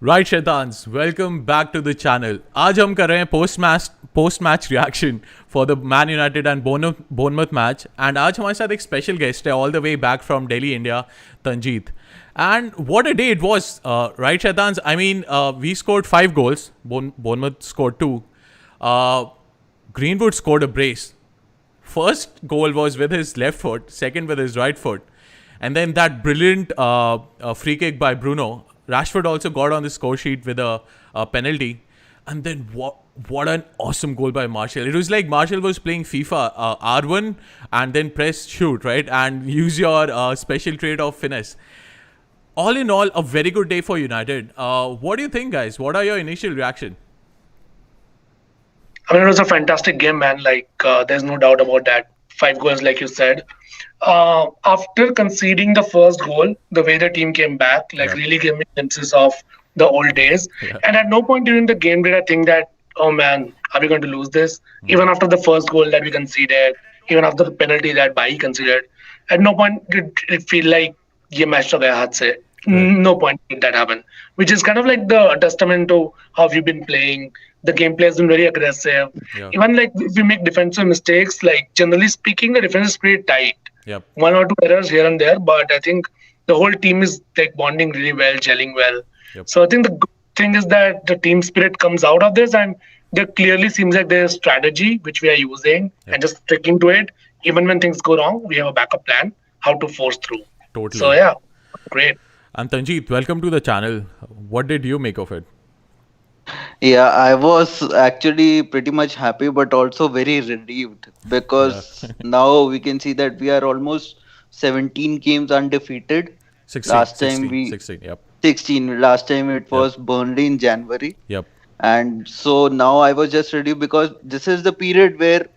Right, Shaitans, welcome back to the channel. आज हम कर रहे हैं post match reaction for the Man United and Bournemouth match. And आज हमारे साथ एक special guest है all the way back from Delhi, India, Tanjeet. And what a day it was, right, Shaitans? I mean, we scored 5 goals. Bournemouth scored 2. Greenwood scored a brace. First goal was with his left foot, second with his right foot. And then that brilliant free kick by Bruno. Rashford also got on the score sheet with a penalty. And then what an awesome goal by Martial. It was like Martial was playing FIFA R1 and then press shoot, right? And use your special trait of finesse. All in all, a very good day for United. What do you think, guys? What are your initial reaction? I mean, it was a fantastic game, man. There's no doubt about that. 5 goals, like you said. After conceding the first goal, the way the team came back, really gave me glimpses of the old days. Yeah. And at no point during the game did I think that, oh man, are we going to lose this? Even after the first goal that we conceded, even after the penalty that Bailly conceded, at no point did it feel like ye match to gaya haath se. No point did that happen. Which is kind of like the testament to how we've been playing. The gameplay has been very aggressive. Yeah. Even if we make defensive mistakes, generally speaking, the defense is pretty tight. Yep. 1 or 2 errors here and there, but I think the whole team is bonding really well, gelling well. Yep. So I think the good thing is that the team spirit comes out of this, and there clearly seems like there's strategy which we are using and just sticking to it. Even when things go wrong, we have a backup plan how to force through. Totally. So yeah, great. And Tanjeet, welcome to the channel. What did you make of it? Yeah, I was actually pretty much happy, but also very relieved because now we can see that we are almost 17 games undefeated. 16, yep. 16. Last time it was Burnley in January. Yep. And so now I was just relieved because this is the period where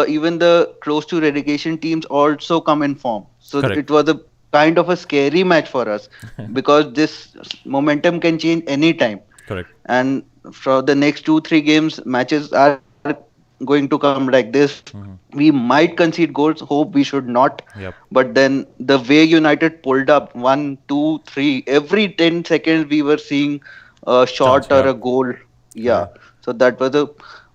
even the close to relegation teams also come in form. So Correct. It was a kind of a scary match for us because this momentum can change anytime. Correct. And for the next 2-3 games, matches are going to come like this. Mm-hmm. We might concede goals. Hope we should not. Yep. But then the way United pulled up 1, 2, 3, every 10 seconds we were seeing a shot or a goal. Yeah. So that was a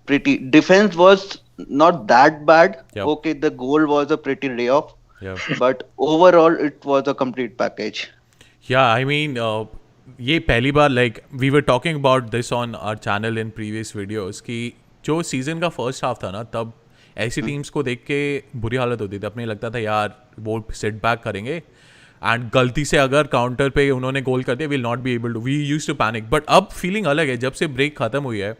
pretty. Defense was not that bad. Yep. Okay, the goal was a pretty layoff. Yep. But overall, it was a complete package. Yeah, I mean. ये पहली बार we were talking about this on our channel in previous videos कि जो season का first half था ना तब ऐसी टीम्स को देख के बुरी हालत होती थी. अपने लगता था यार वो सेट बैक करेंगे एंड गलती से अगर काउंटर पे उन्होंने गोल कर दिया will not be able to we used to panic. But अब फीलिंग अलग है. जब से ब्रेक खत्म हुई है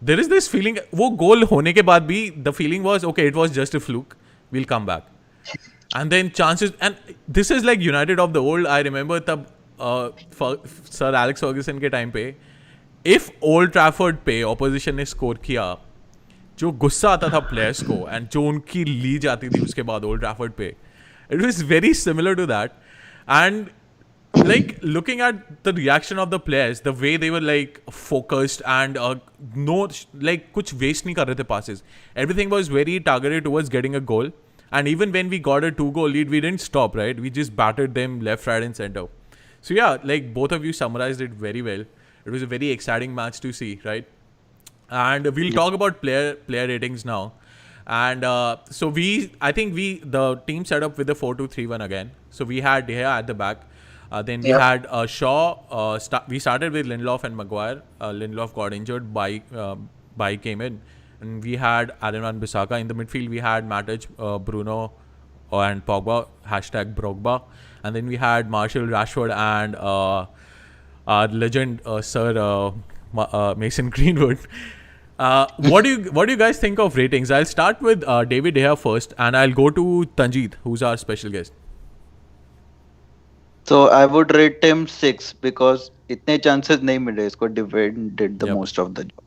देयर इज दिस फीलिंग. वो गोल होने के बाद भी the feeling was okay it was just a fluke will come back and then chances and this is like United of the old. I remember तब सर एलेक्स फर्ग्यूसन के time पे if Old Trafford पे opposition ने score किया जो गुस्सा आता था प्लेयर्स को एंड जो उनकी ली जाती थी उसके बाद ओल्ड ट्रैफर्ड पे it was very similar to that. And looking at the reaction of the players, the way they were focused and no कुछ waste नहीं कर रहे थे passes. Everything was very targeted towards getting a goal, and even when we got a 2-goal lead we didn't stop, right? We just battered them left, right and center. So yeah, both of you summarized it very well. It was a very exciting match to see, right? And we'll talk about player ratings now. And so I think the team set up with the 4-2-3-1 again. So we had De Gea at the back. Then we had Shaw. We started with Lindelof and Maguire. Lindelof got injured. Bai came in. And we had Aaron Wan-Bissaka. In the midfield, we had Matic, Bruno and Pogba. #Brogba. And then we had Martial, Rashford, and our legend, Sir Mason Greenwood. What do you guys think of ratings? I'll start with David De Gea first, and I'll go to Tanjeet, who's our special guest. So I would rate him 6 because इतने chances नहीं मिले इसको. Devin did the most of the job.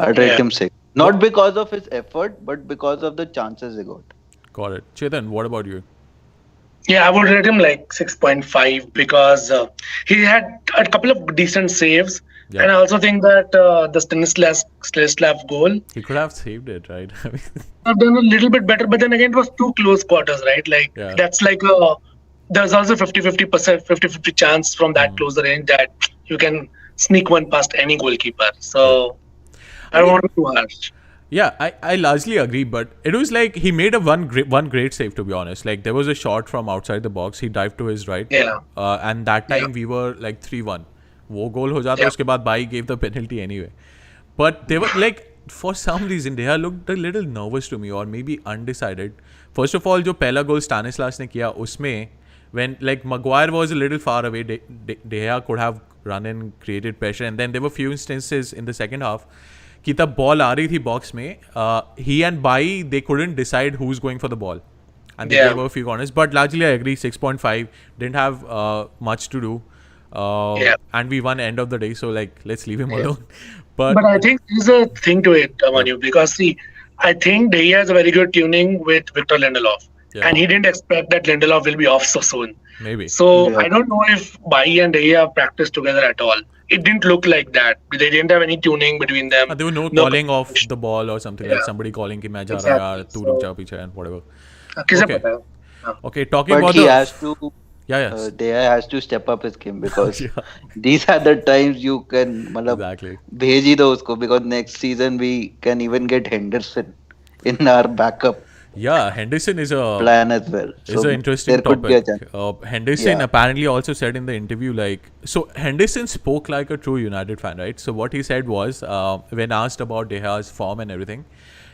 I'd rate him 6. Not because of his effort, but because of the chances he got. Got it. Chetan, what about you? Yeah, I would rate him 6.5 because he had a couple of decent saves. Yeah. And I also think that the Stanislav goal... He could have saved it, right? I've done a little bit better, but then again, it was 2 close quarters, right? That's there's also 50-50 chance from that closer range that you can sneak one past any goalkeeper. Correct. So I I don't mean, want to be too harsh. yeah, I largely agree, but it was like he made a one great save, to be honest. Like there was a shot from outside the box, he dived to his right, Yeah, and that yeah, time we were like 3-1. वो goal हो जाता yeah, उसके बाद Bai gave the penalty anyway. But they were like, for some reason, they had looked a little nervous to me or maybe undecided. First of all, जो पहला goal Stanislas ने किया उसमें, when like Maguire was a little far away, De Gea could have run and created pressure, and then there were few instances in the second half कि तब ball आ रही थी box में, he and Bai, they couldn't decide who's going for the ball, and they gave yeah, a few corners. But largely, I agree. 6.5 didn't have much to do, yeah, and we won end of the day. So like, let's leave him yeah. alone. But But I think there's a thing to it, yep, Manu, because see, I think De Gea has a very good tuning with Victor Lindelof, yeah, and he didn't expect that Lindelof will be off so soon. maybe. So Yeah. I don't know if Bai and De Gea have practiced together at all. It didn't look like that. They didn't have any tuning between them. There was no No calling of communication. the ball or something like Yeah, somebody calling कि मैं जा रहा यार exactly. तू रुक So जा पीछे and whatever. किसे Okay, पता है? हाँ. okay. Talking But about he the has to, yeah, yes, Dea has to step up his game because yeah, these are the times you can, मतलब exactly. भेज ही दो उसको, because next season we can even get Henderson in our backup Yeah, Henderson plan as well. is So an interesting there could be topic. a chance. Henderson Yeah. apparently also said in the interview, like, so Henderson spoke like a true United fan, right? So what he said was, when asked about De Gea's form and everything,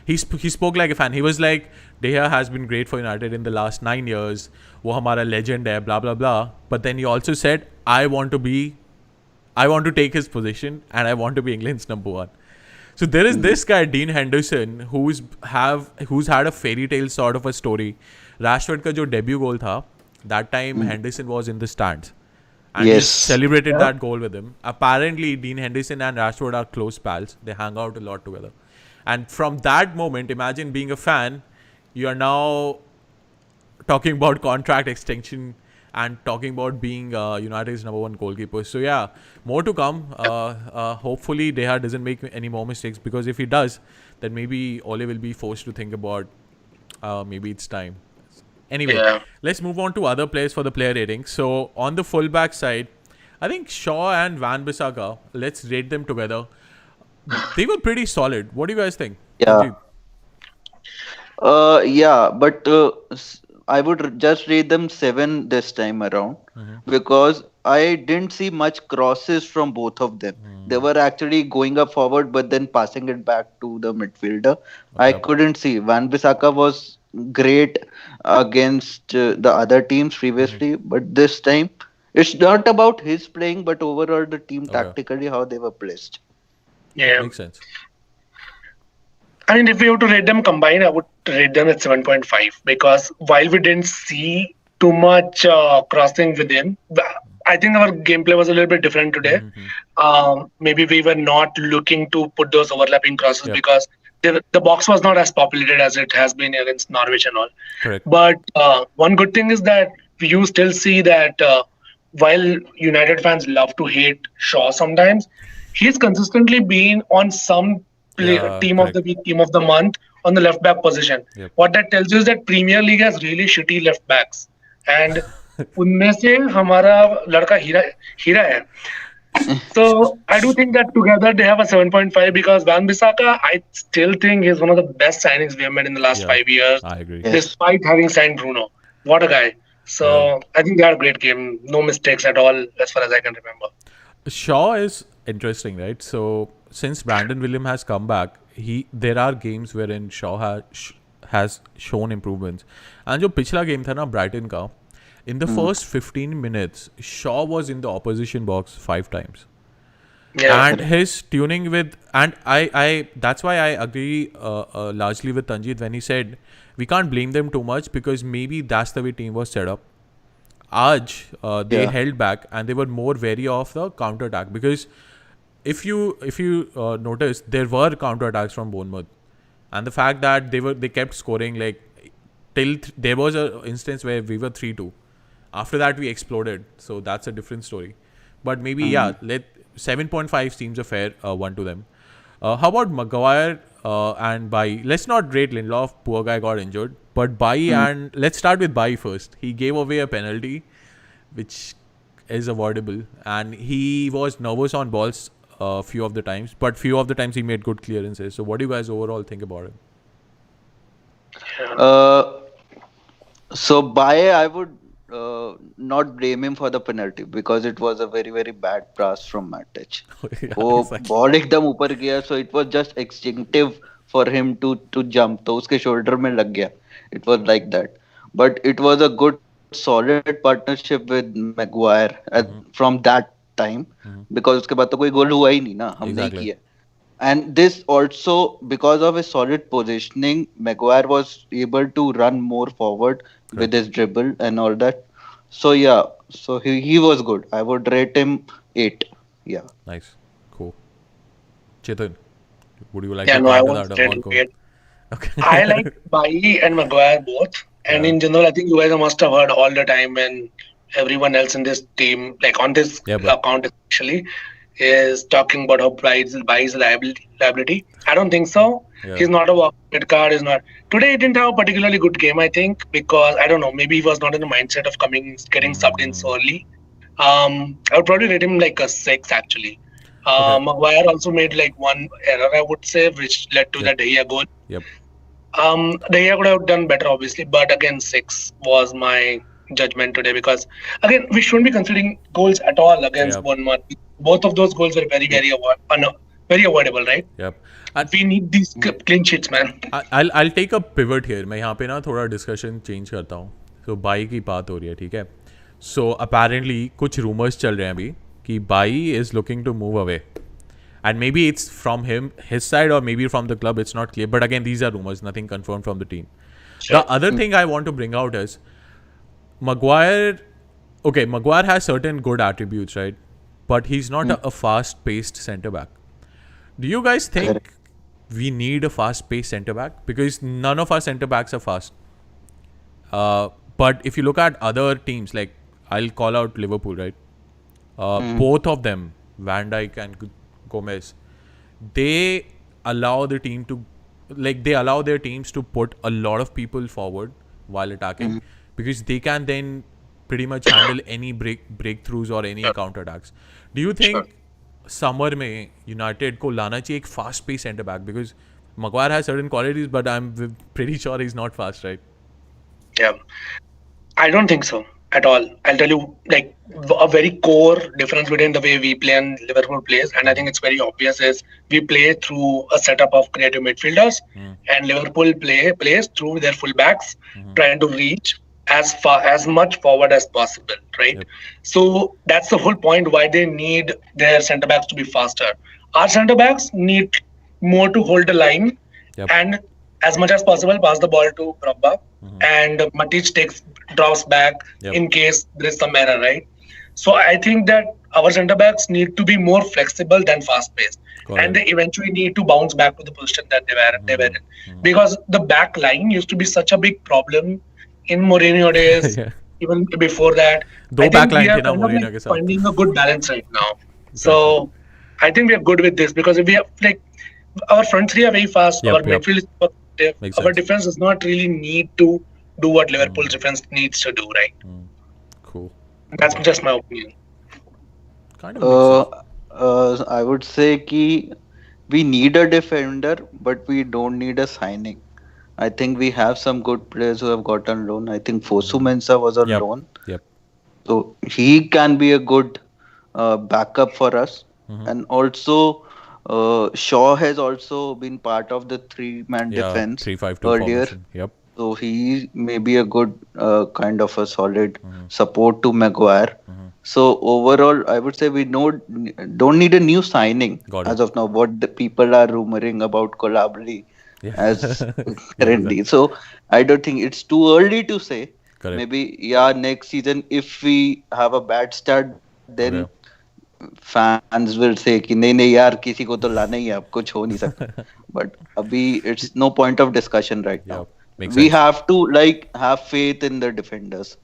he spoke like a fan. He was like, De Gea has been great for United in the last 9 years. वो हमारा legend है, blah blah blah. But then he also said, I want to take his position and I want to be England's number one. So there is this guy Dean Henderson who's had a fairy tale sort of a story. Rashford का जो debut goal था, that time Henderson was in the stands, and he Yes. celebrated Yeah. that goal with him. Apparently, Dean Henderson and Rashford are close pals. They hang out a lot together, and from that moment, imagine being a fan. You are now talking about contract extension and talking about being United's number one goalkeeper. So yeah, more to come. Hopefully, De Gea doesn't make any more mistakes, because if he does, then maybe Ole will be forced to think about maybe it's time. Anyway, Yeah. let's move on to other players for the player rating. So on the fullback side, I think Shaw and Van Bissaka, let's rate them together. They were pretty solid. What do you guys think? Yeah. Tanjeet? Yeah, but I would just rate them 7 this time around, because I didn't see much crosses from both of them. They were actually going up forward, but then passing it back to the midfielder. I Okay. couldn't see. Van Bissaka was great against the other teams previously, but this time it's not about his playing, but overall the team Okay. tactically how they were placed. Yeah. Makes sense. I mean, if we have to rate them combined, I would rate them at 7.5, because while we didn't see too much crossing within, I think our gameplay was a little bit different today. Maybe we were not looking to put those overlapping crosses, Yeah. because the box was not as populated as it has been against Norwich and all. Correct. But one good thing is that you still see that while United fans love to hate Shaw sometimes, he's consistently been on some Yeah, team of the correct. week, team of the month on the left back position. Yep. What that tells you is that Premier League has really shitty left backs, and उनमें से हमारा लड़का हीरा है. So I do think that together they have a 7.5, because Van Bissaka, I still think he's one of the best signings we have made in the last Yeah, 5 years, I agree. Yes. despite having signed Bruno. What a guy. So I think they are a great game. No mistakes at all, as far as I can remember. Shaw is interesting, right? So since Brandon William has come back, there are games wherein Shaw has shown improvements. And जो पिछला game था ना Brighton का, in the first 15 minutes, Shaw was in the opposition box 5 times. Yeah. And his tuning with, and I that's why I agree largely with Tanjeet when he said we can't blame them too much, because maybe that's the way team was set up. They Yeah. held back and they were more wary of the counter attack, because if you notice, there were counter attacks from Bournemouth, and the fact that they kept scoring, like there was a instance where we were 3-2. After that we exploded, so that's a different story. But maybe let 7.5 seems a fair one to them. How about Maguire and Bai? Let's not rate Lindelof. Poor guy got injured. But Bai, and let's start with Bai first. He gave away a penalty, which is avoidable, and he was nervous on balls few of the times, but few of the times he made good clearances. So what do you guys overall think about him? Uh, so Baye, I would not blame him for the penalty because it was a very very bad pass from Matic. Yeah, वो exactly. Ball एकदम ऊपर गया, so it was just instinctive for him to jump, तो उसके shoulder में लग गया. It was like that, but it was a good solid partnership with Maguire Mm-hmm. from that time, Mm-hmm. because उसके बाद तो कोई गोल हुआ ही नहीं ना, हमने ही Exactly. किया. And this also, because of his solid positioning, Maguire was able to run more forward with Correct. his dribble and all that. So yeah, so he was good. I would rate him 8. Yeah. Nice. Cool. Chetan, would you like Yeah, to no, I counter won't that say or go? it. I Okay. like Bailly and Maguire both. And Yeah. in general, I think you guys must have heard all the time when everyone else in this team, like on this Yeah, but account especially, is talking about how Bailly's liability. I don't think so. yeah. He's not a walk card. Is not today. He didn't have a particularly good game, I think, because I don't know. Maybe he was not in the mindset of getting subbed in so Mm. early. I would probably rate him like a 6 actually. Okay. Maguire also made like one error, I would say, which led to Yep. the De Gea goal. Yep. De Gea could have done better, obviously, but again, 6 was my judgment today because again, we shouldn't be considering goals at all against Yep. Bournemouth. Both of those goals were very, very avoidable, right? Yep. And We need these clean sheets, man. I'll take a pivot here. मैं यहाँ पे ना थोड़ा discussion change करता हूँ. तो by की बात हो रही है, ठीक है. सो अपेरेंटली कुछ रूमर्स चल रहे हैं अभी कि Bailly is looking to move away, and maybe it's from his side, or maybe from the club. It's not clear, but again, these are rumors, nothing confirmed from the team. The other thing I want to bring out is Maguire. Okay, Maguire has certain good attributes, right? But he's not a fast-paced centre back. Do you guys think Correct. we need a fast-paced centre back? Because none of our centre backs are fast. But if you look at other teams, like I'll call out Liverpool, right? Both of them, Van Dijk and Gomez, they allow the team to, like, they allow their teams to put a lot of people forward while attacking, because they can then pretty much handle any breakthroughs or any counter attacks. Do you think summer में United को लाना चाहिए एक fast paced centre back? Because Maguire has certain qualities, but I'm pretty sure he's not fast, right? Yeah. I don't think so at all. I'll tell you, like, a very core difference between the way we play and Liverpool plays, and I think it's very obvious, is we play through a setup of creative midfielders, and Liverpool plays through their fullbacks, trying to reach as much forward as possible, right? Yep. So that's the whole point why they need their centre backs to be faster. Our centre backs need more to hold the line Yep. and as much as possible pass the ball to Drogba, and Matic drops back Yep. in case there is some error, right? So I think that our centre backs need to be more flexible than fast paced, Correct. and they eventually need to bounce back to the position that they were in, because the back line used to be such a big problem in Mourinho days, Yeah. even before that. दो I think back line we are थे ना kind of Mourinho like के साथ. finding a good balance right now. So I think we are good with this because if we have like our front three are very fast, Yep, our yep. midfield is effective, Makes our sense. defense does not really need to do what Liverpool's defense needs to do, right? Cool. That's just my opinion. Kind of makes sense. I would say कि we need a defender, but we don't need a signing. I think we have some good players who have got on loan. I think Fosu Mensah was on Yep. loan, Yep. so he can be a good backup for us. And also, Shaw has also been part of the three-man Yeah. defense 3-5-2 earlier. formation. Yep. So he may be a good kind of a solid support to Maguire. So overall, I would say we don't need a new signing Got it. as of now. What the people are rumoring about Kolabri Yeah. as currently. So I don't think it's too early to say. Correct. Maybe next season if we have a bad start, then Okay. fans will say कि नहीं यार किसी को तो लाना ही है, अब कुछ हो नहीं सकता. But अभी it's no point of discussion right now. Yeah, makes We sense. have to have faith in the defenders.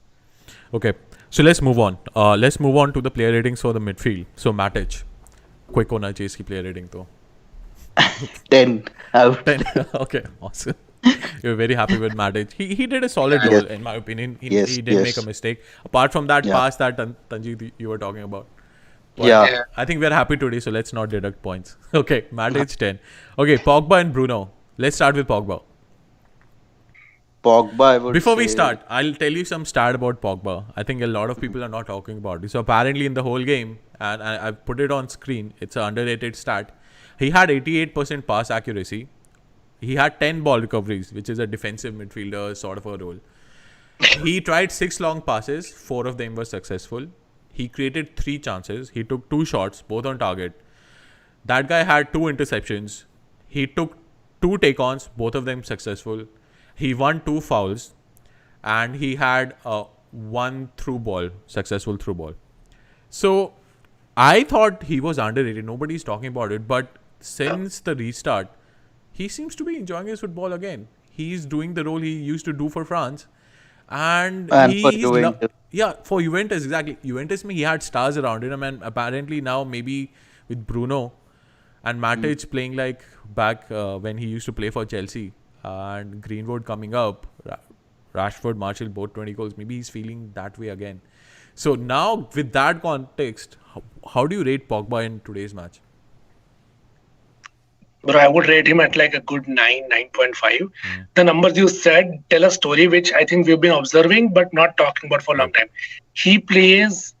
Okay. So let's move on. Let's move on to the player ratings for the midfield. So Matic, quick होना चाहिए इसकी player rating तो. 10. I would 10. Okay, awesome. You're very happy with Matic. He did a solid Yes, role, in my opinion. yes, He didn't make a yes. mistake. Apart from that Yeah, pass that Tanjeet you were talking about. But yeah. Yeah. I think we're happy today, so let's not deduct points. Okay, Matic 10. Okay, Pogba and Bruno. Let's start with Pogba. Pogba, I would Before we say. start, I'll tell you some stat about Pogba. I think a lot of people are not talking about it. So apparently in the whole game, and I've put it on screen, it's an underrated stat. He had 88% pass accuracy. He had 10 ball recoveries, which is a defensive midfielder sort of a role. He tried 6 long passes, 4 of them were successful. He created 3 chances. He took 2 shots, both on target. That guy had 2 interceptions. He took 2 take-ons, both of them successful. He won 2 fouls, and he had one through ball, successful through ball. So I thought he was underrated. Nobody's talking about it, but since the restart, he seems to be enjoying his football again. He's doing the role he used to do for France, and And for Juventus. yeah, for Juventus, exactly. Juventus, he had stars around him, and apparently now maybe with Bruno and Matic playing like back when he used to play for Chelsea, and Greenwood coming up, Rashford, Marshall, both 20 goals. Maybe he's feeling that way again. So now with that context, how do you rate Pogba in today's match? But I would rate him at like a good 9, 9.5. The numbers you said tell a story which I think we've been observing but not talking about for a long Yep. time. He plays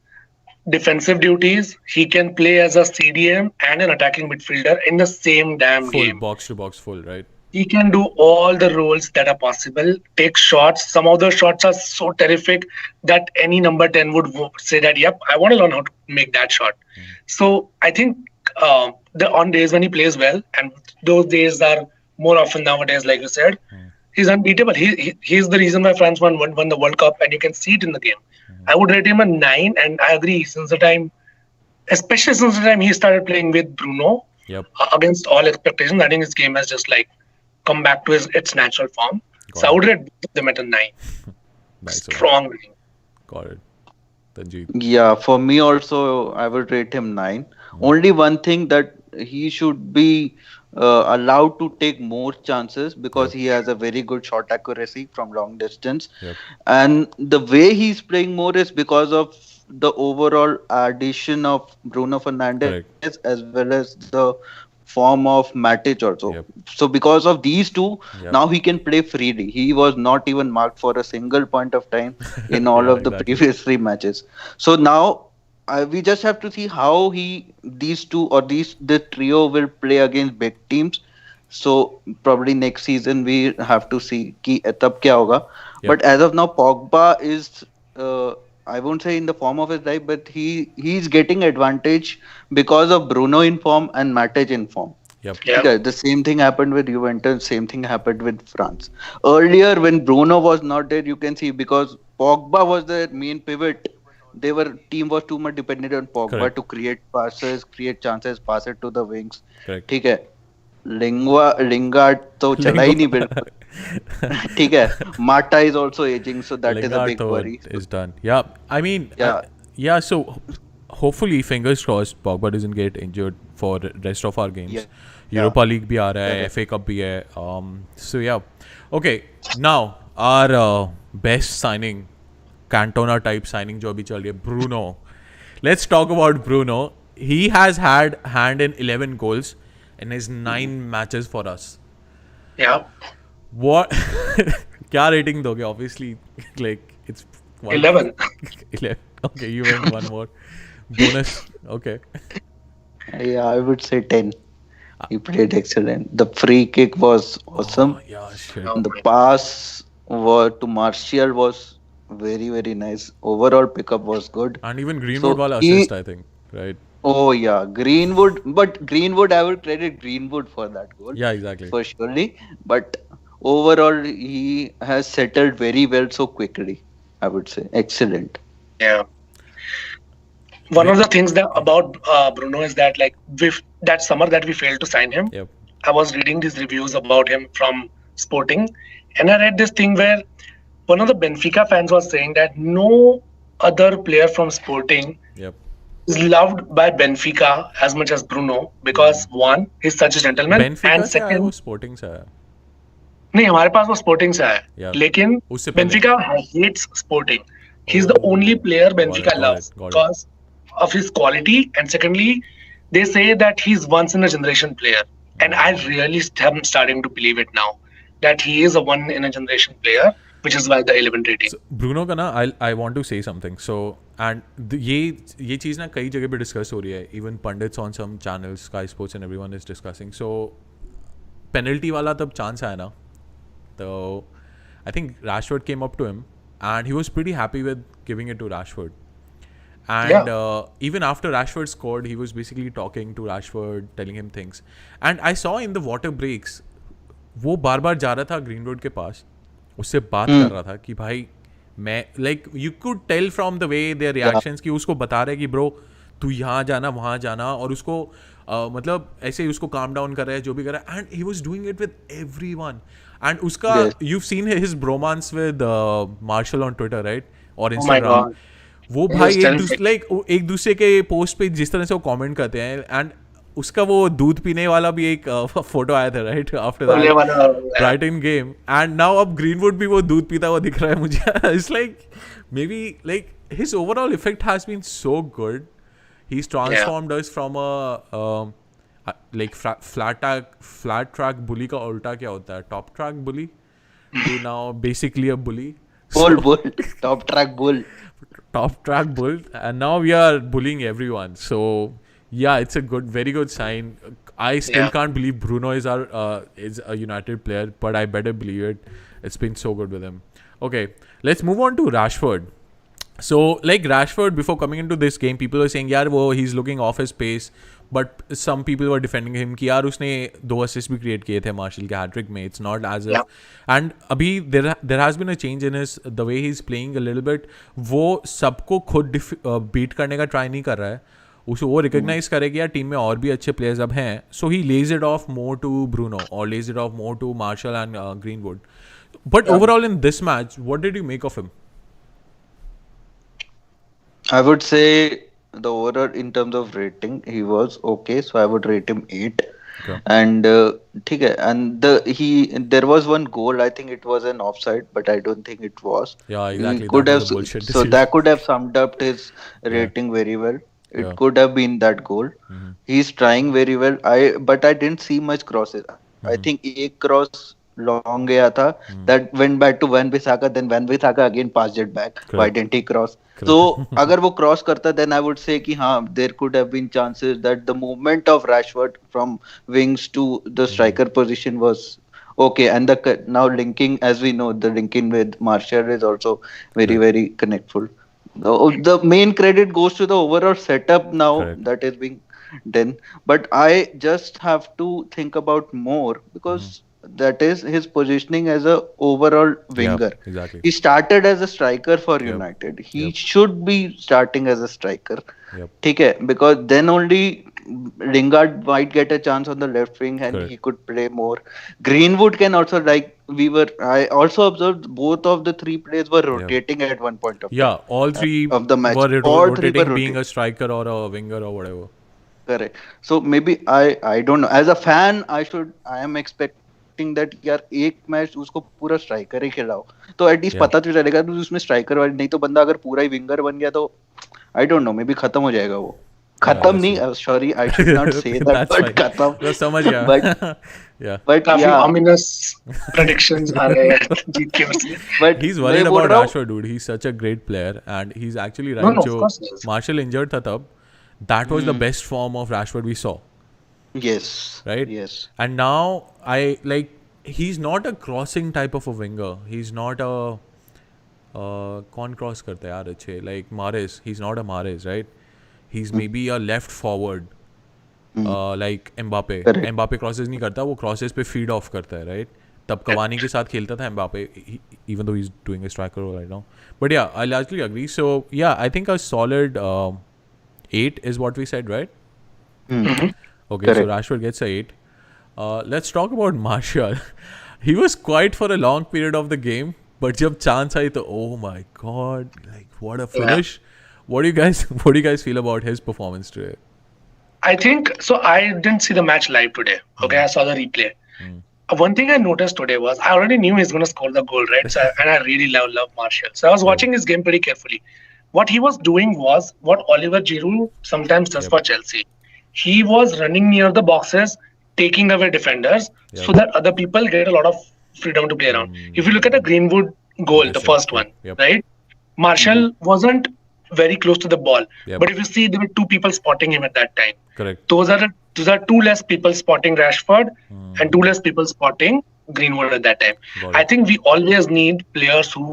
defensive duties. He can play as a CDM and an attacking midfielder in the same damn Full game. box to box, full, right? He can do all the roles that are possible. Take shots. Some of the shots are so terrific that any number 10 would say that, yep, I want to learn how to make that shot. So I think on days when he plays well, and those days are more often nowadays, like you said, he's unbeatable. He's the reason why France won the World Cup, and you can see it in the game. I would rate him a 9, and I agree, especially since the time he started playing with Bruno, Yep. against all expectations, I think his game has just like come back to its natural form. So I would rate both of them at a 9. Nice one. Strong rating. Got it. Tanjeet. Yeah, for me also, I would rate him 9. Only one thing that he should be allowed to take more chances because Yep. he has a very good shot accuracy from long distance. Yep. And the way he's playing more is because of the overall addition of Bruno Correct. Fernandes as well as the form of Matic also. Yep. So because of these two, Yep. now he can play freely. He was not even marked for a single point of time in all Yeah, of the exactly. previous 3 matches. So now we just have to see how these two or the trio will play against big teams. So probably next season we have to see कि तब क्या होगा. Yep. But as of now, Pogba is I won't say in the form of his life, but he's getting advantage because of Bruno in form and Matic in form. Yep. Yeah. Okay, the same thing happened with Juventus, same thing happened with France. Earlier, when Bruno was not there, you can see because Pogba was the main pivot. Team was too much dependent on Pogba Correct. to create passes, create chances, pass it to the wings. Correct. ठीक है. Lingard तो चला ही नहीं बिल्कुल. ठीक है. Mata is also aging, so that is a Lingard big though worry. is done. Yeah, I mean, Yeah. yeah. So hopefully, fingers crossed, Pogba doesn't get injured for rest of our games. Yeah. Europa League भी आ रहा है, FA Cup भी है. So yeah, okay. Now our best signing, Cantona type signing जो अभी चल रही है, Bruno. Let's talk about Bruno. He has had hand in 11 goals in his 9 matches for us. Yeah. What? क्या rating दोगे? Obviously, like it's 11. 11. Okay, you went one more. Bonus. Okay. Yeah, I would say 10. He played excellent. The free kick was awesome. Oh, yeah, shit. Oh, The pass to Martial was very, very nice. Overall pickup was good. And even Greenwood So wala he, assist, I think. Right? oh yeah, Greenwood. But Greenwood, I would credit Greenwood for that goal Yeah, exactly. for surely. But overall, he has settled very well so quickly. I would say excellent. yeah. One of the things that about Bruno is that like that summer that we failed to sign him, Yep. I was reading these reviews about him from Sporting, and I read this thing where one of the Benfica fans was saying that no other player from Sporting Yep. is loved by Benfica as much as Bruno because one, he's such a gentleman, Benfica and से आया वो second, Sporting से आया. नहीं हमारे पास वो sporting से है Yeah. लेकिन उससे पहले. बेंफिका hates sporting. He's the only player Benfica got loves it, got it. because of his quality, and secondly, they say that he's once in a generation player, and I really am starting to believe it now that he is a one in a generation player, which is why the 11 rating. So, Bruno का ना I want to say something so and ये चीज़ ना कई जगह पे discuss हो रही है even pundits on some channels Sky Sports and everyone is discussing so penalty वाला तब चांस आया ना तो I think Rashford came up to him and he was pretty happy with giving it to Rashford and even after Rashford scored he was basically talking to Rashford telling him things and I saw in the water breaks वो बार बार जा रहा था greenwood के पास उससे बात कर रहा था कि भाई मैं like you could tell from the way their reactions कि उसको बता रहे कि ब्रो तू यहाँ जाना वहाँ जाना और उसको मतलब ऐसे ही उसको काम डाउन कर रहा है जो भी कर रहा है and he was doing it with everyone and उसका you seen his bromance with Martial on Twitter right और इंस्टाग्राम वो भाई एक दूसरे के पोस्ट पे जिस तरह से वो कमेंट करते हैं एंड उसका वो दूध पीने वाला भी एक फोटो आया था right after that right in game and now अब ग्रीनवुड भी वो दूध पीता हुआ दिख रहा है मुझे it's like maybe like his overall effect has been so good he is transformed us from a like flat track bully का उल्टा क्या होता है top track bully to now basically a bully bull top track bull and now we are bullying everyone so yeah it's a very good sign I still can't believe Bruno is a United player but I better believe it's been so good with him okay let's move on to Rashford so like Rashford before coming into this game people were saying yaar he's looking off his pace but some people were defending him कि यार उसने 2 assists भी create किए थे martial के hat trick में it's not as if and अभी there has been a change in his the way he's playing a little bit वो सबको खुद beat करने का try नहीं कर रहा है उसको वो recognize करे कि यार टीम में और भी अच्छे players अब हैं so he lays it off more to Bruno or lays it off more to Martial and Greenwood but overall in this match what did you make of him? I would say the overall in terms of rating he was okay so I would rate him 8 and ठीक है and there was one goal I think it was an offside but I don't think it was exactly he could that have was a bullshit so decision. that could have summed up his rating very well it could have been that goal he's trying very well but I didn't see much crosses I think एक cross long गया था that went back to Van Bissaka then Van Bissaka again passed it back why didn't he cross so अगर वो cross करता then I would say कि हाँ there could have been chances that the movement of Rashford from wings to the striker position was okay and now linking as we know the linking with Martial is also very connectful the main credit goes to the overall setup now that is being done but I just have to think about more because that is his positioning as a overall winger. Exactly. He started as a striker for United. He should be starting as a striker. ठीक है because then only Lingard might get a chance on the left wing and he could play more. Greenwood can also I also observed both of the 3 players were rotating at one point of time. Yeah, all 3 of the match. were all rotating 3 were being a striker or a winger or whatever. Correct. So maybe I don't know. As a fan I am expecting that यार एक match उसको पूरा striker ही खिलाओ तो at least पता तो चलेगा कि उसमें स्ट्राइकर वाली नहीं तो बंदा अगर पूरा ही विंगर बन गया तो I don't know may be खत्म हो जाएगा वो खत्म नहीं sorry I should not say that but खत्म समझ गया but काफी ominous predictions आ रहे हैं जीत के वजह but he's worried about Rashford dude he's such a great player and he's actually right जो Martial injured था तब that was the best form of Rashford we saw yes right yes and now I like he's not a crossing type of a winger he's not a कौन cross करता है यार अच्छे like Mahrez he's not a Mahrez right he's maybe a left forward like Mbappe crosses नहीं करता वो crosses पे feed off करता है right तब कवानी के साथ खेलता था Mbappe even though he's doing a striker role right now but yeah I largely agree so yeah I think a solid 8 is what we said right okay correct. So Rashford gets a 8 let's talk about Martial he was quiet for a long period of the game but जब chance आई तो oh my god like what a finish what do you guys feel about his performance today I think so I didn't see the match live today okay I saw the replay one thing I noticed today was I already knew he's going to score the goal, right? And I really love Martial. So I was Yep. watching his game pretty carefully. What he was doing was what Oliver Giroud sometimes does Yep. for Chelsea. He was running near the boxes, taking away defenders, so Yep. that other people get a lot of freedom to play around. If you look at the Greenwood goal, the Interesting. first Yep. one, Yep. right? Mhm. Marshall wasn't very close to the ball, Yep. but if you see, there were two people spotting him at that time. Correct. Those are two less people spotting Rashford and two less people spotting Greenwood at that time. Got I it. think we always need players who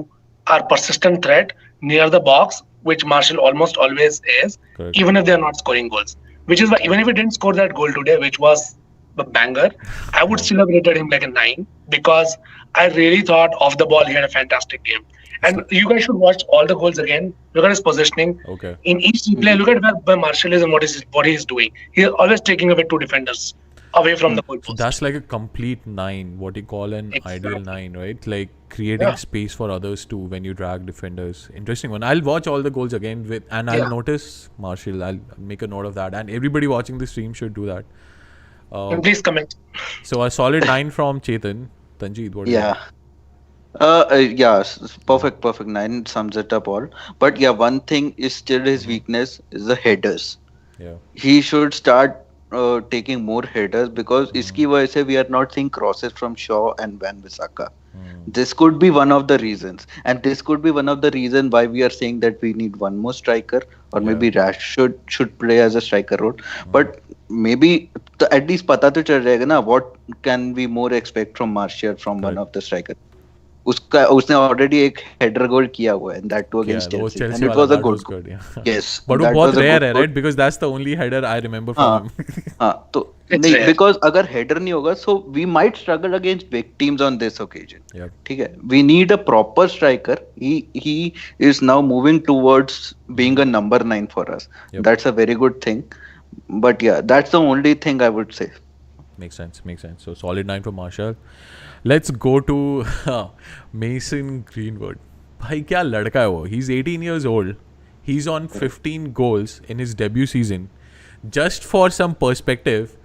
are persistent threat near the box, which Marshall almost always is, Correct. even if they are not scoring goals. Which is why even if he didn't score that goal today, which was a banger, I would Yeah. still have rated him like a 9 because I really thought off the ball he had a fantastic game. And So, you guys should watch all the goals again. Look at his positioning. okay. In each replay, Mhm. look at where Marshall is and what he is doing. He is always taking away two defenders away from the So goalpost. that's like a complete nine, what you call an ideal Exactly. nine, right? Like creating Yeah. space for others too when you drag defenders. Interesting one. I'll watch all the goals again and I'll Yeah. notice Marshall. I'll make a note of that, and everybody watching the stream should do that. And please comment. So a solid nine from Chetan. Tanjeet, what do you think? Yeah. Perfect. 9 sums it up all. But yeah, one thing is still his weakness is the headers. Yeah. He should start taking more headers because iski वजह से we are not seeing crosses from Shaw and Van Bissaka. This could be one of the reasons, and this could be one of the reason why we are saying that we need one more striker, or Yeah. maybe Rash should play as a striker role. But maybe at least पता तो चल जाएगा ना what can we more expect from Martial from one Correct. of the striker. उसने already एक header goal किया हुआ है, and that too Yeah, against वो Chelsea, and Chelsea it वाला was a that good was goal. good. Yeah. Yes, But वो that बहुत was a rare good है, goal. right? Because that's the only header I remember from हाँ him. हाँ तो It's नहीं rare. because अगर header नहीं होगा so we might struggle against big teams on this occasion. Yep. ठीक है, we need a proper striker. He is now moving towards being a number 9 for us. Yep. That's a very good thing. But yeah, that's the only thing I would say. Makes sense. Makes sense. So solid nine for Marshall. Let's go to Mason Greenwood. भाई क्या लड़का है वो. He's 18 years old. He's on 15 goals in his debut season. Just for some perspective,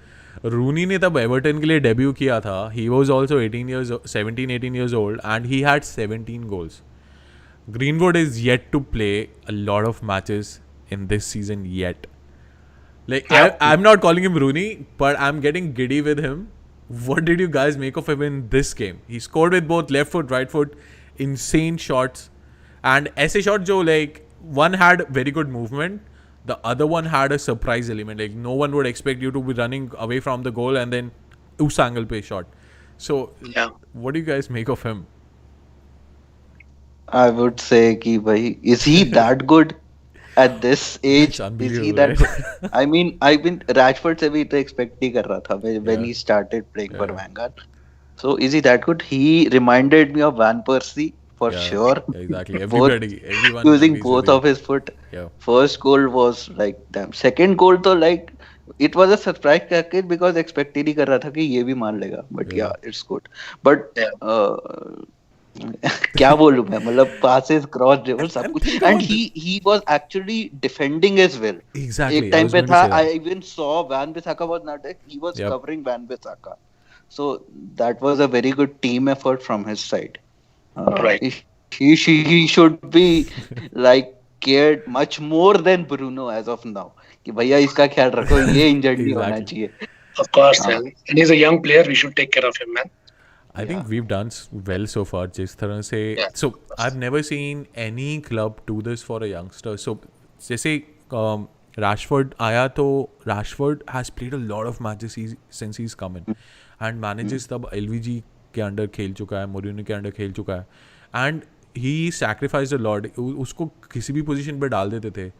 Rooney ने तब Everton के लिए debut किया था. He was also 18 years old and he had 17 goals. Greenwood is yet to play a lot of matches in this season yet. Like I'm not calling him Rooney, but I'm getting giddy with him. What did you guys make of him in this game? He scored with both left foot, right foot, insane shots, and ऐसे shots जो like one had very good movement, the other one had a surprise element. Like no one would expect you to be running away from the goal and then उस angle पे shot. So Yeah. what do you guys make of him? I would say कि भाई is he that good at this age? It's Is he unbelievable, that right? good? I mean Rashford से भी तो expect ही कर रहा था when Yeah. he started playing for Yeah. Vanguard. So is he that good? He reminded me of Van Persie for Yeah, sure. exactly. Both Everyone using agrees both with of you. his foot. Yeah. First goal was like damn. Second goal तो like it was a surprise package because expect ही नहीं कर रहा था कि ये भी मार लेगा. But Yeah. yeah, it's good. But Yeah. क्या बोलूं मैं मतलब passes cross dribble सब And कुछ think and about he was actually defending as well. Exactly. एक I time was पे going to था say that. I even saw Van Bissaka was not there. He was Yep. covering Van Bissaka. So that was a very good team effort from his side. Right. He should be like cared much more than Bruno as of now. कि भैया इसका ख्याल रखो ये injured नहीं होना Exactly. चाहिए. Of course, हाँ. man. And he's a young player. We should take care of him, man. I think we've done well so far. जिस तरह से Yeah. so I've never seen any club do this for a youngster. So जैसे Rashford आया तो Rashford has played a lot of matches since he's come in and manages तब LVG के under खेल चुका है, मोरिनो के अंडर खेल चुका है and he sacrificed a lot. उसको किसी भी पोजीशन पे डाल देते थे.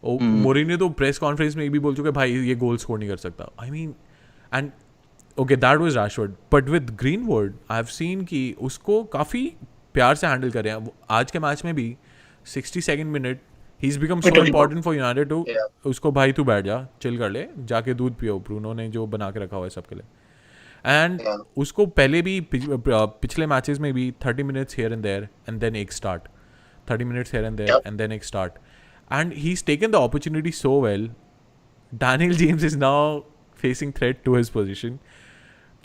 मोरिनो तो प्रेस कॉन्फ्रेंस में भी बोल चुके भाई ये गोल स्कोर नहीं कर सकता. I mean and okay, that was Rashford. But with Greenwood, I've seen कि उसको काफ़ी प्यार से हैंडल कर रहे हैं. आज के मैच में भी 62nd minute he's become so important for United to Yeah. उसको भाई तू बैठ जा, चिल कर ले, जाके दूध पियो. ब्रूनो ने जो बना के रखा हुआ है सबके लिए. And Yeah. उसको पहले भी पिछले मैचेस में भी 30 minutes here and there and then एक start. 30 minutes here and there Yep. and then एक start. And he's taken the opportunity so well. Daniel James is now facing threat to his position.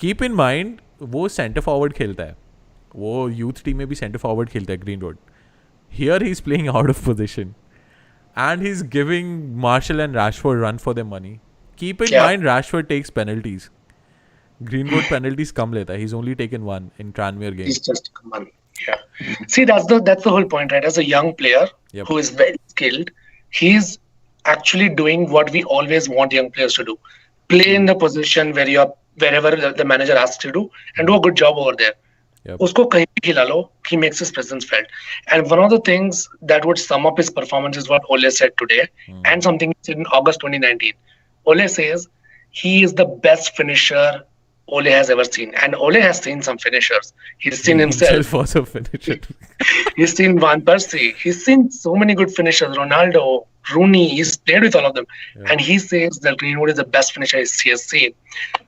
Keep in mind, वो centre forward खेलता है, वो youth team में भी centre forward खेलता है greenwood. Here he's playing out of position and he's giving Marshall and Rashford run for their money. Keep in mind Rashford takes penalties. Greenwood penalties कम लेता है. He's only taken one in Tranmere game. He's just one. Yeah. See, that's the whole point, right? As a young player who is very skilled, he's actually doing what we always want young players to do: play in the position where you are, wherever the manager asks you to do, and do a good job over there. Usko kahin bhi khila lo, he makes his presence felt. And one of the things that would sum up his performance is what Ole said today, and something he said in August 2019. Ole says he is the best finisher Ole has ever seen, and Ole has seen some finishers. He's seen himself. Was a finisher. He's seen Van Persie. He's seen so many good finishers. Ronaldo, Rooney. He's played with all of them, and he says that Greenwood is the best finisher he has seen.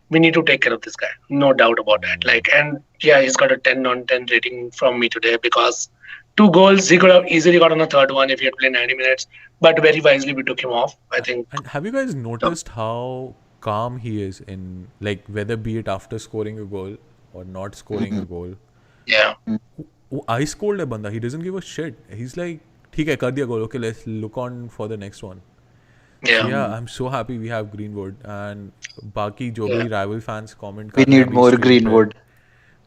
We need to take care of this guy, no doubt about that. Like, and yeah, he's got a 10 on 10 rating from me today because 2 goals. He could have easily gotten a third one if he had played 90 minutes, but very wisely we took him off, I think. And have you guys noticed how calm he is in, like, whether be it after scoring a goal or not scoring a goal? Yeah. Ice cold है बंदा. He doesn't give a shit. He's like, ठीक है, कर दिया goal. Okay, let's look on for the next one. Yeah, I'm so happy we have Greenwood. And बाकी जो भी rival fans comment we need more Greenwood.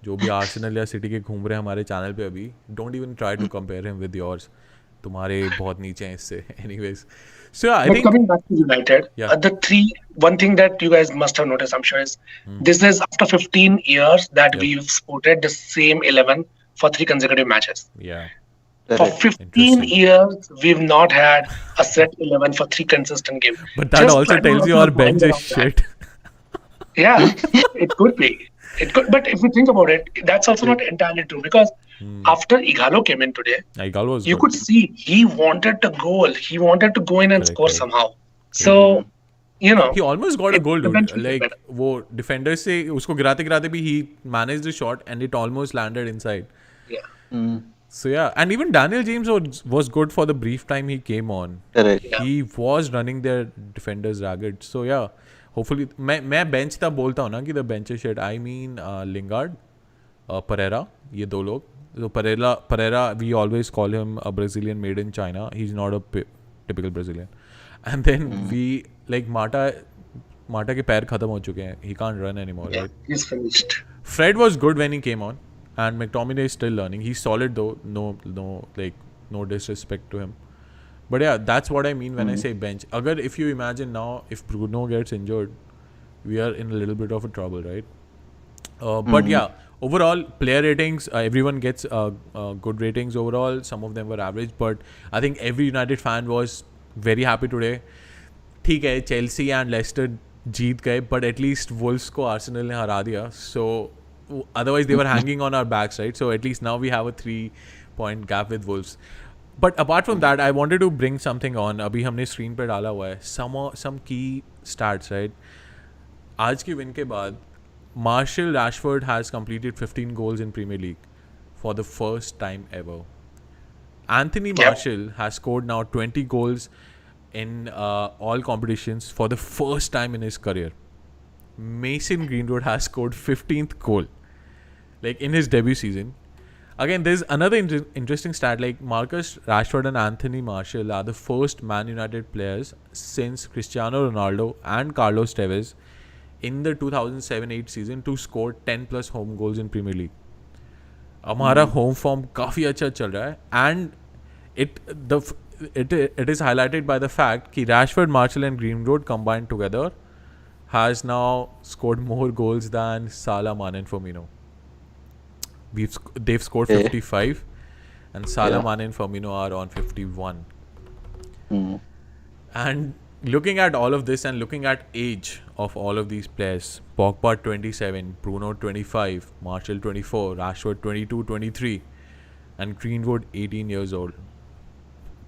जो भी Arsenal या सिटी के घूम रहे हैं हमारे चैनल पे अभी, don't even try to compare him with yours. तुम्हारे बहुत नीचे हैं इससे. Anyways, so I think coming back to United, one thing that you guys must have noticed, I'm sure, is this is after 15 years that we've supported the same 11 for 3 consecutive matches. Yeah. For 15 years, we've not had a set 11 for 3 consistent games. But that also tells you our bench is shit. Yeah, it could be. It could, but if you think about it, that's also not entirely true because after Ighalo came in today, you could see he wanted to goal. He wanted to go in and score somehow. So, you know, he almost got a goal, dude. Like, वो defender से उसको गिराते भी he managed the shot and it almost landed inside. Yeah. So yeah, and even Daniel James was good for the brief time he came on. Correct. He was running their defenders ragged. So yeah, hopefully मैं bench तब बोलता हूँ ना कि the bench is shit. I mean Lingard, Pereira, ये दो लोग. So Pereira, we always call him a Brazilian made in China. He's not a typical Brazilian. And then we like Mata के पैर खत्म हो चुके हैं. He can't run anymore. Yeah, right? he's finished. Fred was good when he came on. And McTominay is still learning. He's solid though. No disrespect to him. But yeah, that's what I mean when I say bench. If you imagine now, if Bruno gets injured, we are in a little bit of a trouble, right? But yeah, overall player ratings, everyone gets good ratings overall. Some of them were average, but I think every United fan was very happy today. ठीक है, Chelsea and Leicester जीत गए, but at least Wolves को Arsenal ने हरा दिया. So otherwise they were hanging on our backs, right? So at least now we have a 3-point gap with Wolves. But apart from that, I wanted to bring something on. अभी हमने screen पे डाला हुआ है. Some key stats, right? आज की win के बाद Marshall Rashford has completed 15 goals in Premier League for the first time ever. Anthony Marshall has scored now 20 goals in all competitions for the first time in his career. Mason Greenwood has scored 15th goal, like in his debut season. Again, there's another interesting stat, like Marcus Rashford and Anthony Marshall are the first Man United players since Cristiano Ronaldo and Carlos Tevez in the 2007-8 season to score 10 plus home goals in Premier League. हमारा home form काफी अच्छा चल रहा है, and it is highlighted by the fact कि Rashford, Marshall and Greenwood combined together has now scored more goals than Salah, Mane and Firmino. They've scored 55 and Salah, Mane and Firmino are on 51. And looking at all of this and looking at age of all of these players, Pogba 27, Bruno 25, Marshall 24, Rashford 22, 23 and Greenwood 18 years old.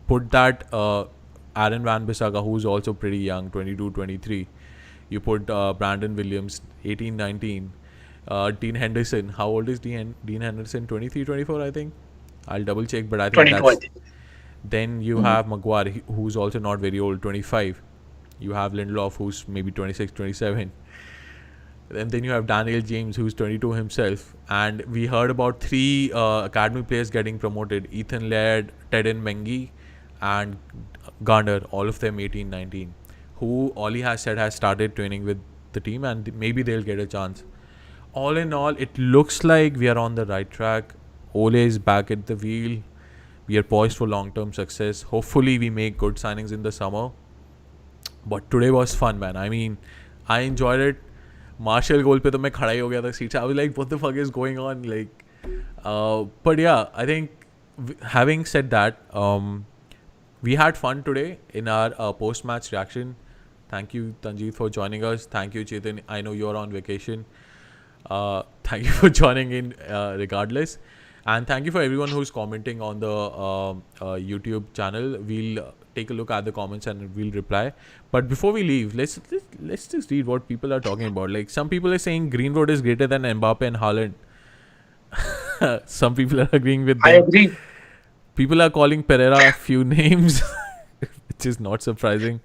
Put that Aaron Wan-Bissaka, who's also pretty young, 22, 23. You put Brandon Williams, 18, 19. Dean Henderson. How old is Dean Henderson? 23, 24, I think. I'll double check, but I think 22. Then you have Maguire, who's also not very old, 25. You have Lindelof, who's maybe 26, 27. And then you have Daniel James, who's 22 himself. And we heard about 3 academy players getting promoted: Ethan Laird, Teden Mengi, and Garner, all of them 18, 19, who Ollie has said has started training with the team, and maybe they'll get a chance. All in all, it looks like we are on the right track. Ole is back at the wheel. We are poised for long-term success. Hopefully, we make good signings in the summer. But today was fun, man. I mean, I enjoyed it. Marshall goal पे तो मैं खड़ा ही हो गया था seat से. I was like, what the fuck is going on? Like, but yeah, I think having said that, we had fun today in our post-match reaction. Thank you, Tanjeet, for joining us. Thank you, Chetan. I know you're on vacation. Thank you for joining in regardless. And thank you for everyone who's commenting on the YouTube channel. We'll take a look at the comments and we'll reply. But before we leave, let's just read what people are talking about. Like, some people are saying Greenwood is greater than Mbappe and Haaland. Some people are agreeing with them. I agree. People are calling Pereira a few names, which is not surprising.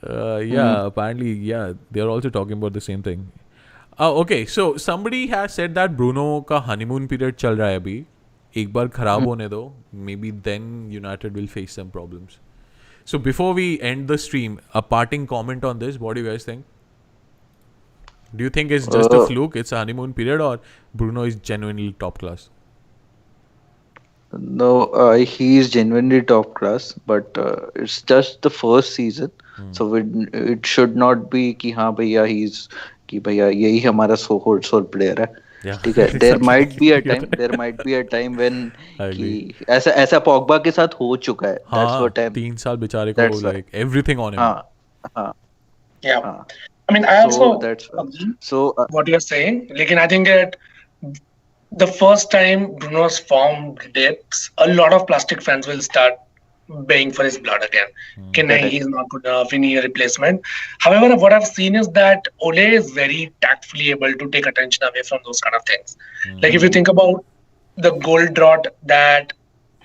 Apparently, yeah, they're also talking about the same thing. Okay, so somebody has said that Bruno का honeymoon period चल रहा है अभी. एक बार खराब होने दो. Maybe then United will face some problems. So before we end the stream, a parting comment on this. What do you guys think? Do you think it's just a fluke? It's a honeymoon period, or Bruno is genuinely top class? No, he is genuinely top class, but it's just the first season, so it should not be कि हाँ भैया कि भैया यही हमारा sole player है. Yeah. ठीक है. There might be a time when कि ऐसा पॉगबा के साथ हो चुका है. That's what I'm. 3 साल बेचारे को like everything on him. हाँ. Yeah. I mean, I also agree what you're saying. Like, I think that the first time Bruno's form dips, a lot of plastic fans will start baying for his blood again. He's not good enough, we need a replacement. However, what I've seen is that Ole is very tactfully able to take attention away from those kind of things. Like, if you think about the goal drought that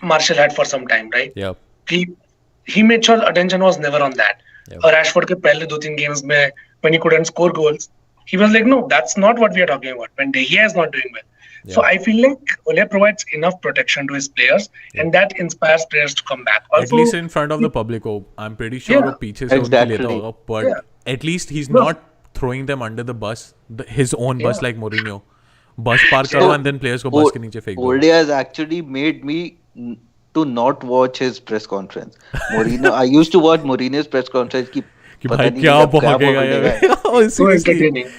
Marshall had for some time, right? Yeah. He made sure attention was never on that. Rashford के पहले 2-3 games में, when he couldn't score goals, he was like, no, that's not what we are talking about. When De Gea is not doing well. Yeah. So I feel like Ole provides enough protection to his players, and that inspires players to come back. Also, at least in front of the public. I'm pretty sure वो पीछे से उनके लेता होगा, but at least he's not throwing them under the bus, his own bus like Mourinho. Bus park करो and then players को bus के नीचे फेंक दो. Ole has actually made me to not watch his press conference. Mourinho, I used to watch Mourinho's press conference कि भाई क्या भौंकेगा यार. So entertaining.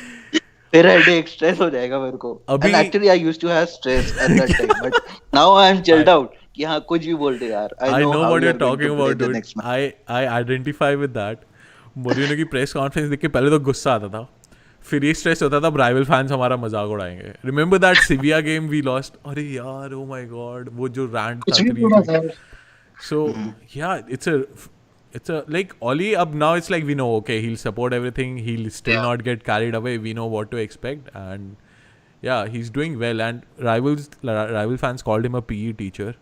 फिर headache stress हो जाएगा मेरे को. And actually I used to have stress at that time, but now I am chilled out कि हाँ कुछ भी बोल दे यार. I know what you're talking about, dude. I identify with that. Mourinho की press conference देख के पहले तो गुस्सा आता था, फिर ये स्ट्रेस होता था rival fans हमारा मजाक उड़ाएंगे. Remember that Sevilla game we lost? अरे यार, oh my god, वो जो rant था. So yeah, it's a like Ollie up now. It's like we know, okay, he'll support everything. He'll still not get carried away. We know what to expect, and yeah, he's doing well. And rival fans called him a PE teacher,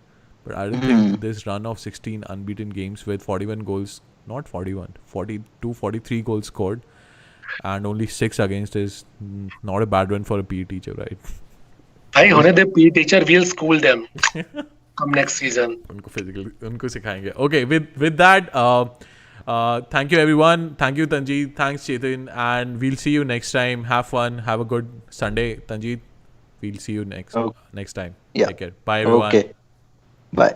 but I don't think this run of 16 unbeaten games with 41 goals, not 41, 42, 43 goals scored, and only 6 against is not a bad run for a PE teacher, right? I hope the PE teacher will school them. Come next season. उनको सिखाएंगे. Okay, with that, thank you everyone. Thank you Tanjeet. Thanks Chetan, and we'll see you next time. Have fun. Have a good Sunday, Tanjeet. We'll see you next time. Yeah. Take care. Bye everyone. Okay. Bye.